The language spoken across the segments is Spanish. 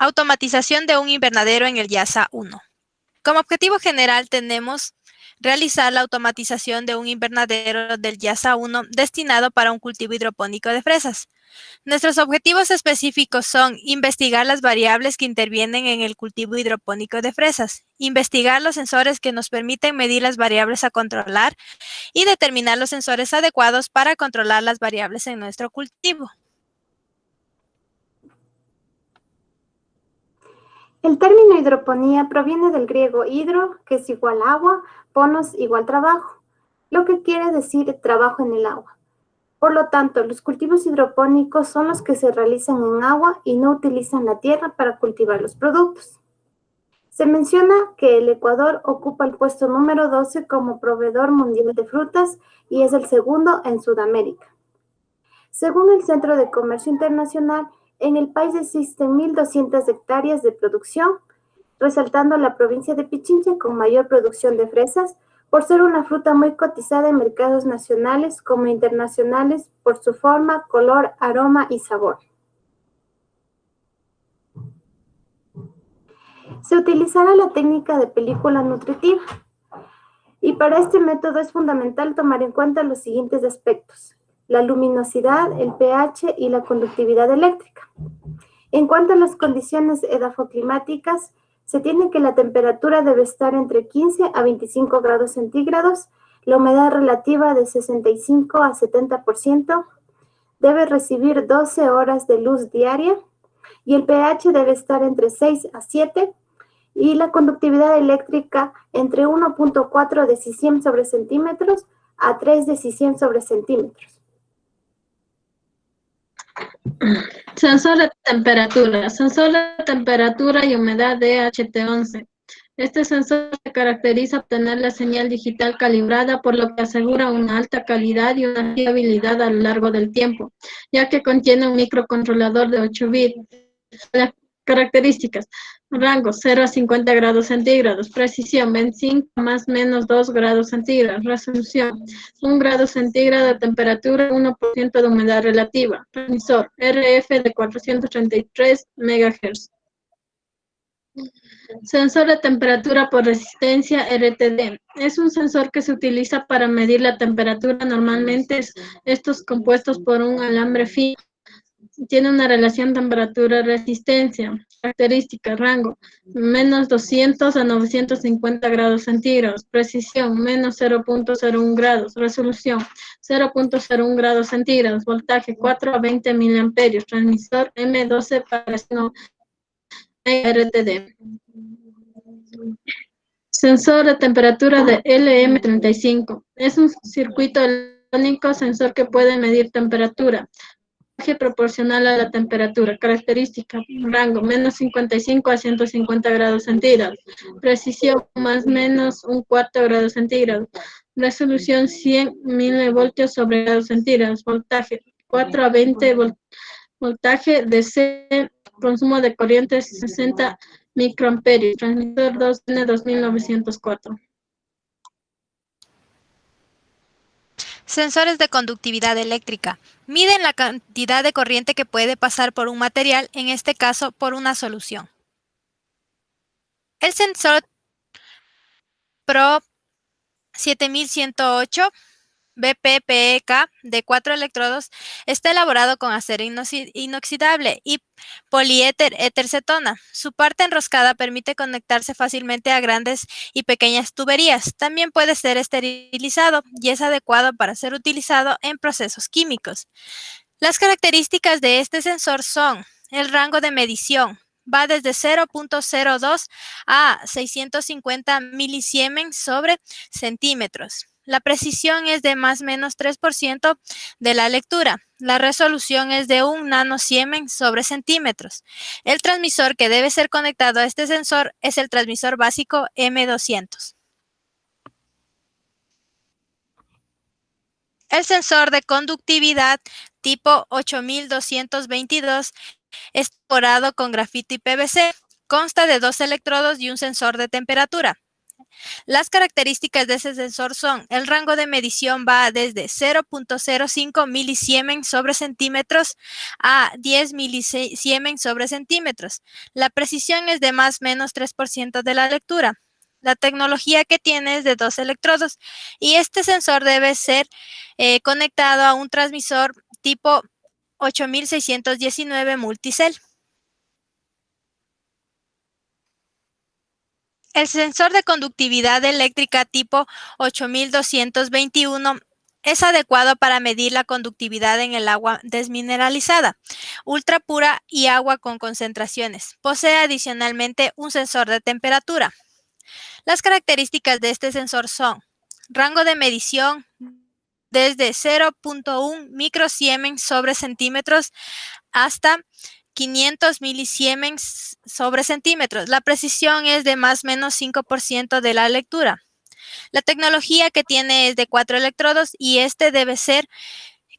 Automatización de un invernadero en el YASA 1. Como objetivo general tenemos realizar la automatización de un invernadero del YASA 1 destinado para un cultivo hidropónico de fresas. Nuestros objetivos específicos son investigar las variables que intervienen en el cultivo hidropónico de fresas, investigar los sensores que nos permiten medir las variables a controlar y determinar los sensores adecuados para controlar las variables en nuestro cultivo. El término hidroponía proviene del griego hidro, que es igual agua, ponos igual trabajo, lo que quiere decir trabajo en el agua. Por lo tanto, los cultivos hidropónicos son los que se realizan en agua y no utilizan la tierra para cultivar los productos. Se menciona que el Ecuador ocupa el puesto número 12 como proveedor mundial de frutas y es el segundo en Sudamérica. Según el Centro de Comercio Internacional, en el país existen 1.200 hectáreas de producción, resaltando la provincia de Pichincha con mayor producción de fresas, por ser una fruta muy cotizada en mercados nacionales como internacionales por su forma, color, aroma y sabor. Se utilizará la técnica de película nutritiva y para este método es fundamental tomar en cuenta los siguientes aspectos: la luminosidad, el pH y la conductividad eléctrica. En cuanto a las condiciones edafoclimáticas, se tiene que la temperatura debe estar entre 15 a 25 grados centígrados, la humedad relativa de 65 a 70%, debe recibir 12 horas de luz diaria y el pH debe estar entre 6 a 7 y la conductividad eléctrica entre 1.4 decisiembre sobre centímetros a 3 decisiembre sobre centímetros. Sensor de temperatura y humedad DHT11. Este sensor se caracteriza por tener la señal digital calibrada, por lo que asegura una alta calidad y una fiabilidad a lo largo del tiempo, ya que contiene un microcontrolador de 8 bits. Las características: rango 0 a 50 grados centígrados, precisión 25 más menos 2 grados centígrados, resolución 1 grado centígrado de temperatura, 1% de humedad relativa, transmisor RF de 433 MHz. Sensor de temperatura por resistencia RTD. Es un sensor que se utiliza para medir la temperatura. Normalmente estos compuestos por un alambre fino. Tiene una relación temperatura-resistencia. Características: rango menos 200 a 950 grados centígrados. Precisión menos 0.01 grados. Resolución 0.01 grados centígrados. Voltaje 4 a 20 miliamperios. Transmisor M12 para RTD. Sensor de temperatura de LM35. Es un circuito electrónico sensor que puede medir temperatura proporcional a la temperatura. Característica: rango menos 55 a 150 grados centígrados. Precisión más menos un cuarto grado centígrado. Resolución 100 milivoltios sobre grados centígrados. Voltaje 4 a 20 voltaje DC. Consumo de corriente 60 microamperios. Transmisor 2N2904. Sensores de conductividad eléctrica. Miden la cantidad de corriente que puede pasar por un material, en este caso por una solución. El sensor Pro 7108 BPPEK de 4 electrodos está elaborado con acero inoxidable y poliéter éter-cetona. Su parte enroscada permite conectarse fácilmente a grandes y pequeñas tuberías. También puede ser esterilizado y es adecuado para ser utilizado en procesos químicos. Las características de este sensor son: el rango de medición va desde 0.02 a 650 milisiemens sobre centímetros. La precisión es de más o menos 3% de la lectura. La resolución es de 1 nanosiemens sobre centímetros. El transmisor que debe ser conectado a este sensor es el transmisor básico M200. El sensor de conductividad tipo 8222 es elaborado con grafito y PVC. Consta de 2 electrodos y un sensor de temperatura. Las características de ese sensor son: el rango de medición va desde 0.05 milisiemens sobre centímetros a 10 milisiemens sobre centímetros. La precisión es de más o menos 3% de la lectura. La tecnología que tiene es de 2 electrodos y este sensor debe ser conectado a un transmisor tipo 8619 multicell. El sensor de conductividad eléctrica tipo 8221 es adecuado para medir la conductividad en el agua desmineralizada, ultra pura y agua con concentraciones. Posee adicionalmente un sensor de temperatura. Las características de este sensor son: rango de medición desde 0.1 microsiemens sobre centímetros hasta 500 milisiemens sobre centímetros. La precisión es de más o menos 5% de la lectura. La tecnología que tiene es de 4 electrodos y este debe ser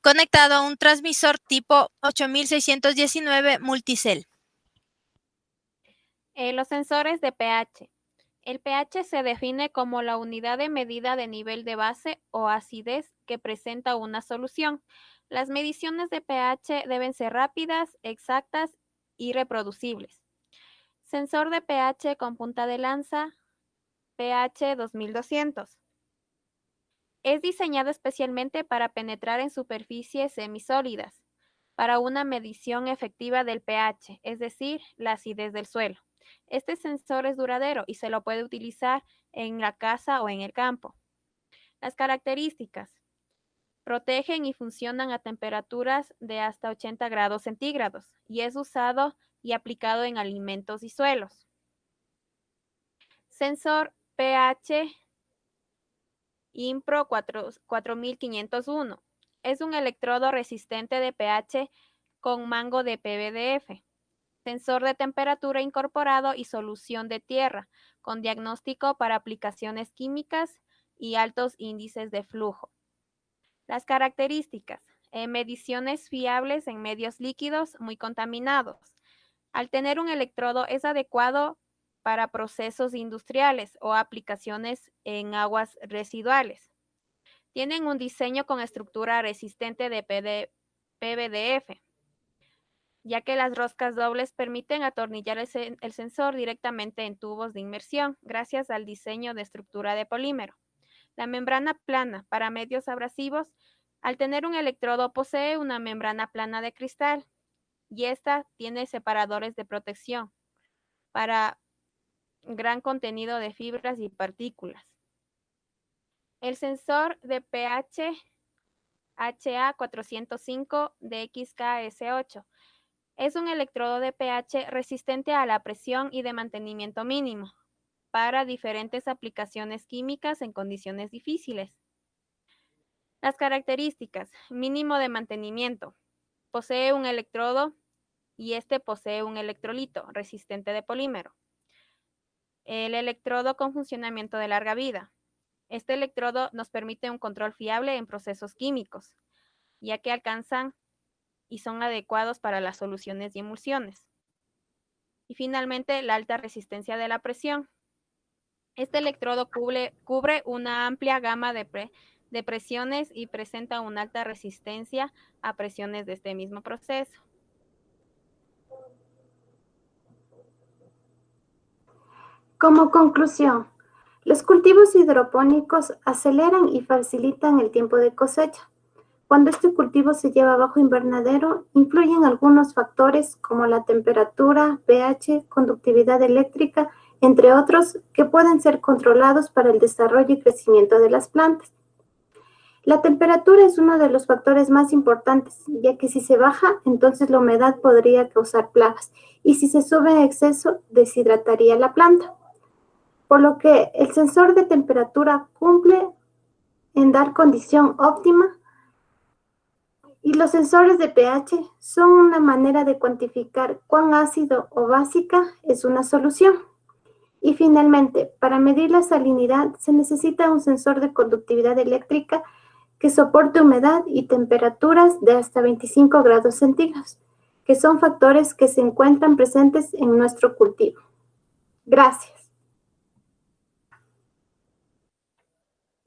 conectado a un transmisor tipo 8619 multicell. Los sensores de pH. El pH se define como la unidad de medida de nivel de base o acidez que presenta una solución. Las mediciones de pH deben ser rápidas, exactas y reproducibles. Sensor de pH con punta de lanza, pH 2200. Es diseñado especialmente para penetrar en superficies semisólidas, para una medición efectiva del pH, es decir, la acidez del suelo. Este sensor es duradero y se lo puede utilizar en la casa o en el campo. Las características: protegen y funcionan a temperaturas de hasta 80 grados centígrados y es usado y aplicado en alimentos y suelos. Sensor pH Impro 4501. Es un electrodo resistente de pH con mango de PVDF. Sensor de temperatura incorporado y solución de tierra, con diagnóstico para aplicaciones químicas y altos índices de flujo. Las características: mediciones fiables en medios líquidos muy contaminados. Al tener un electrodo es adecuado para procesos industriales o aplicaciones en aguas residuales. Tienen un diseño con estructura resistente de PVDF, ya que las roscas dobles permiten atornillar el sensor directamente en tubos de inmersión, gracias al diseño de estructura de polímero. La membrana plana para medios abrasivos. Al tener un electrodo posee una membrana plana de cristal y esta tiene separadores de protección para gran contenido de fibras y partículas. El sensor de pH HA405 de XKS8 es un electrodo de pH resistente a la presión y de mantenimiento mínimo para diferentes aplicaciones químicas en condiciones difíciles. Las características: mínimo de mantenimiento. Posee un electrodo y este posee un electrolito resistente de polímero. El electrodo con funcionamiento de larga vida. Este electrodo nos permite un control fiable en procesos químicos, ya que alcanzan y son adecuados para las soluciones y emulsiones. Y finalmente, la alta resistencia de la presión. Este electrodo cubre una amplia gama de presiones y presenta una alta resistencia a presiones de este mismo proceso. Como conclusión, los cultivos hidropónicos aceleran y facilitan el tiempo de cosecha. Cuando este cultivo se lleva bajo invernadero, influyen algunos factores como la temperatura, pH, conductividad eléctrica, entre otros, que pueden ser controlados para el desarrollo y crecimiento de las plantas. La temperatura es uno de los factores más importantes, ya que si se baja, entonces la humedad podría causar plagas, y si se sube en exceso, deshidrataría la planta. Por lo que el sensor de temperatura cumple en dar condición óptima y los sensores de pH son una manera de cuantificar cuán ácido o básica es una solución. Y finalmente, para medir la salinidad se necesita un sensor de conductividad eléctrica que soporte humedad y temperaturas de hasta 25 grados centígrados, que son factores que se encuentran presentes en nuestro cultivo. Gracias.